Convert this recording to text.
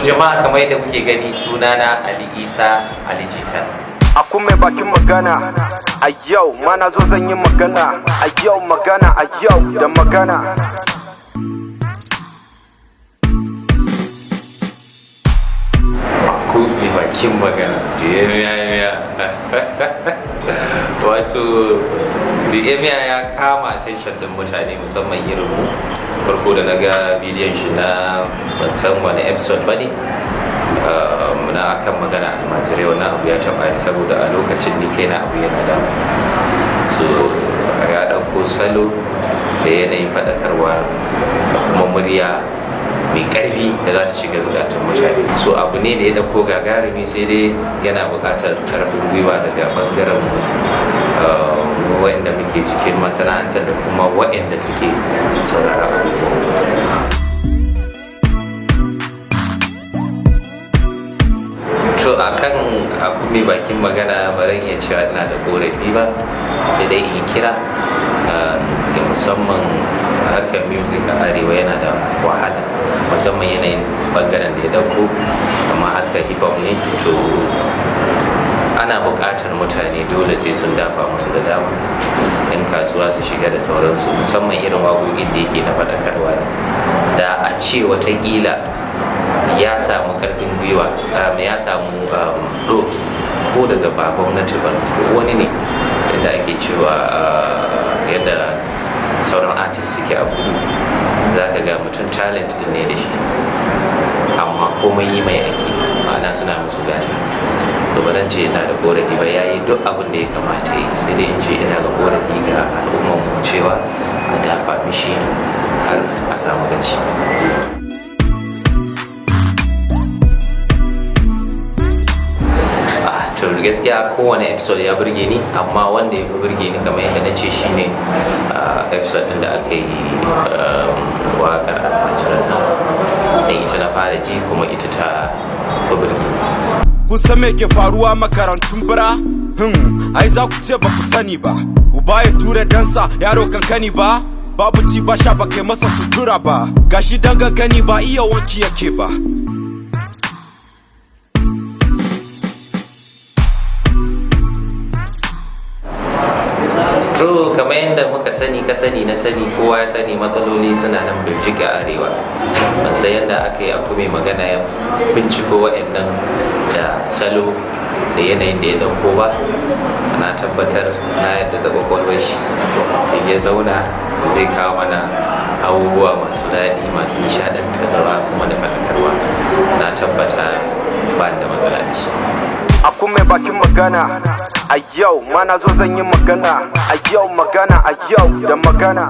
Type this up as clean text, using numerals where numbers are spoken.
jama'a kamar yadda kuke gani, sunana Ali Isa Ali Jita. Aku mai bakin magana a yau, mana zo zan yi magana a yau, magana a yau da magana. Aku mai bakin magana wato DMA ya kama attention din mutane, musamman irin mu. Farko da na ga bidiyon shi na ban wani episode bane, na akan magana almajirai, wannan abu ya taba ni saboda a lokacin ni kaina abu yana da so ya dauko salo da yanayin fadakarwa da kuma murya mai karfi da za ta shiga zukatan mutane. So abu ne da ya dauko gagarumi, sai dai yana buƙatar karfin gwiwa daga bangaren waɗanda muke cikin masana'antar da kuma waɗanda suke saurara. To akan abu mai bakin magana ba zan iya cewa ina da korafi ba, sai dai in kira da musamman harkar music a arewa yana da wahala, musamman yanayin bangaren da ya dauko, amma harkar hip hop ne, to ana buƙatar mutane dole sai sun dafa musu da dama, yan kasuwa su shiga da sauransu, musamman irin waƙoƙin da yake na faɗakarwa ne. Da a ce watakila ya samu karfin gwiwa, ya samu doki ko daga ba gwamnati ba, wani ne yadda ake cewa yadda sauran artist suke a kudu, za ka ga mutum talent din ne da shi, amma komai yi mai ake, ma'ana suna musu gata. to ba ce ina da korafi ba, yayi duk abin da ya kamata yi, sai dai in ce ina da korafi ga al'ummar mu cewa a dafa mishi har a samu gaci. To gaskiya kowane episode ya burge ni, amma wanda ya fi burge ni kamar yadda na ce shine episode din da aka yi waƙar almajiran nan, dan ita na fara ji kuma ita ta fi burge ni. Kusan me ke faruwa makarantun bira? Ai za ku ce ba ku sani ba, uba ya ture dansa yaro kankani ba, babu ci ba sha ba kai masa sutura ba, gashi dan gani ba iya wanki yake ba. To kamar yadda muka sani, ka sani, na sani, kowa ya sani, matsaloli suna nan bincike a arewa. Ban san yadda aka yi abu mai magana ya binciko wa'annan da salo da yanayin da ya dauko ba. Na tabbatar na yadda da kwakwalwar shi ya zauna zai kawo mana abubuwa masu daɗi, masu nishaɗantarwa kuma da faɗakarwa. Na tabbata ba da matsala da shi. Aku mai bakin magana a yau, mana zo zan yi magana a yau, magana a yau da magana.